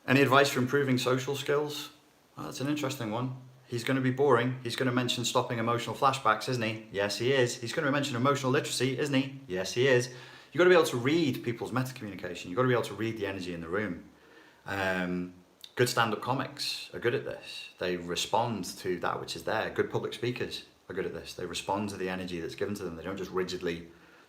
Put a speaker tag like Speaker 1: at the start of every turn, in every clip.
Speaker 1: Any advice for improving social skills? Oh, that's an interesting one. He's going to be boring. He's going to mention stopping emotional flashbacks, isn't he? Yes, he is. He's going to mention emotional literacy, isn't he? Yes, he is. You've got to be able to read people's meta communication. You've got to be able to read the energy in the room. Good stand-up comics are good at this. They respond to that which is there. Good public speakers are good at this. They respond to the energy that's given to them. They don't just rigidly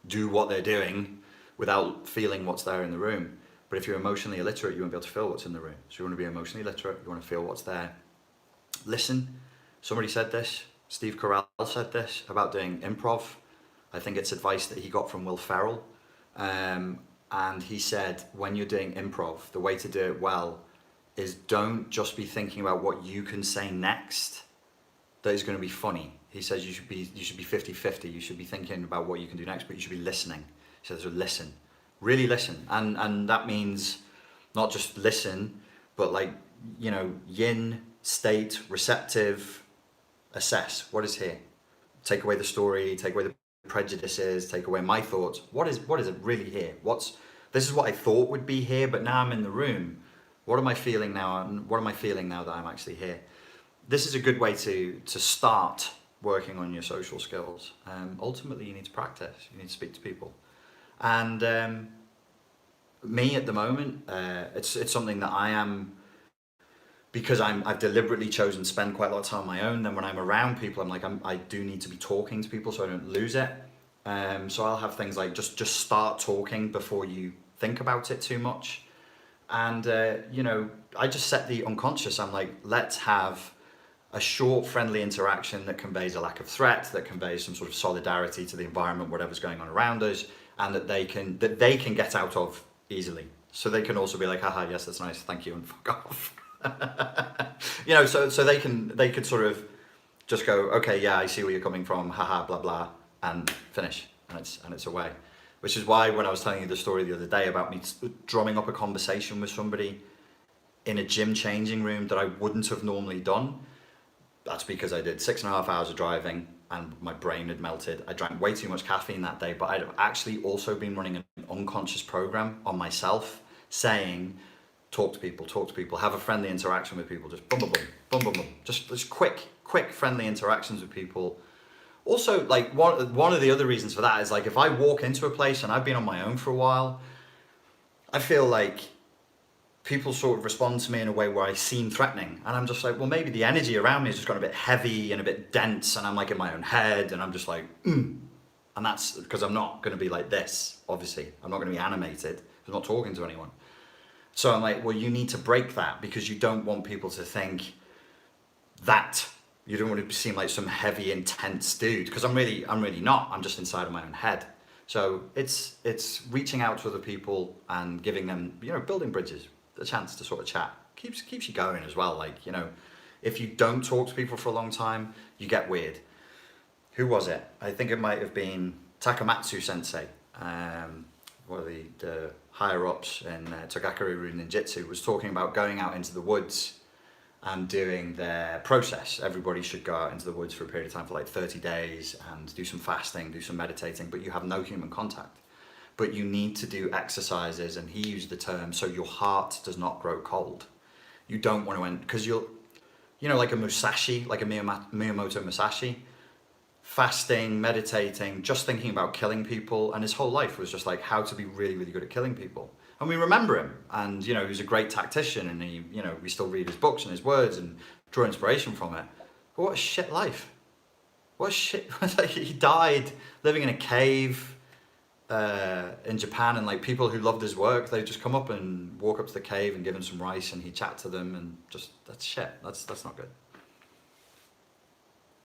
Speaker 1: do what they're doing without feeling what's there in the room. But if you're emotionally illiterate, you won't be able to feel what's in the room. So you want to be emotionally literate, you want to feel what's there. Listen. Somebody said this, Steve Carell said this about doing improv. I think it's advice that he got from Will Ferrell. And he said, when you're doing improv, the way to do it well is don't just be thinking about what you can say next that is going to be funny. He says you should be 50-50. You should be thinking about what you can do next, but you should be listening. He says, so listen, really listen. And that means not just listen, but like, you know, yin, state, receptive, assess what is here. Take away the story, take away the prejudices, take away my thoughts. What is it really here? This is what I thought would be here, but now I'm in the room. What am I feeling now? And what am I feeling now that I'm actually here? This is a good way to start working on your social skills. Ultimately, you need to practice. You need to speak to people. And me at the moment, it's something that I am, because I've deliberately chosen to spend quite a lot of time on my own. Then when I'm around people, I'm like, I do need to be talking to people so I don't lose it. So I'll have things like just start talking before you think about it too much. And, you know, I just set the unconscious. I'm like, let's have a short, friendly interaction that conveys a lack of threat, that conveys some sort of solidarity to the environment, whatever's going on around us, and that they can get out of easily. So they can also be like, haha, yes, that's nice, thank you, and fuck off. You know, so they could sort of just go, okay, yeah, I see where you're coming from, haha, blah blah, and finish, and it's away. Which is why when I was telling you the story the other day about me drumming up a conversation with somebody in a gym changing room that I wouldn't have normally done, that's because I did 6.5 hours of driving and my brain had melted. I drank way too much caffeine that day, but I'd actually also been running an unconscious program on myself saying, talk to people, have a friendly interaction with people, just boom, boom, boom, boom, boom, boom. Just quick friendly interactions with people. Also, like one of the other reasons for that is like if I walk into a place and I've been on my own for a while, I feel like people sort of respond to me in a way where I seem threatening. And I'm just like, well, maybe the energy around me has just got a bit heavy and a bit dense and I'm like in my own head and I'm just like, And that's because I'm not going to be like this, obviously. I'm not going to be animated. I'm not talking to anyone. So I'm like, well, you need to break that because you don't want people to think that. You don't want to seem like some heavy, intense dude because I'm really not. I'm just inside of my own head. So it's reaching out to other people and giving them, you know, building bridges, a chance to sort of chat. Keeps you going as well. Like, you know, if you don't talk to people for a long time, you get weird. Who was it? I think it might have been Takamatsu Sensei. One of the higher ups in Togakuru Ninjutsu was talking about going out into the woods and doing their process. Everybody should go out into the woods for a period of time for like 30 days and do some fasting, do some meditating, but you have no human contact. But you need to do exercises, and he used the term, so your heart does not grow cold. You don't want to end, because you'll, you know, like a Musashi, like a Miyamoto Musashi, fasting, meditating, just thinking about killing people, and his whole life was just like how to be really, really good at killing people. And we remember him, and you know, he was a great tactician, and he, you know, we still read his books and his words and draw inspiration from it. But what a shit life. What a shit, like he died living in a cave in Japan, and like people who loved his work, they'd just come up and walk up to the cave and give him some rice and he'd chat to them, and just, that's shit, that's not good.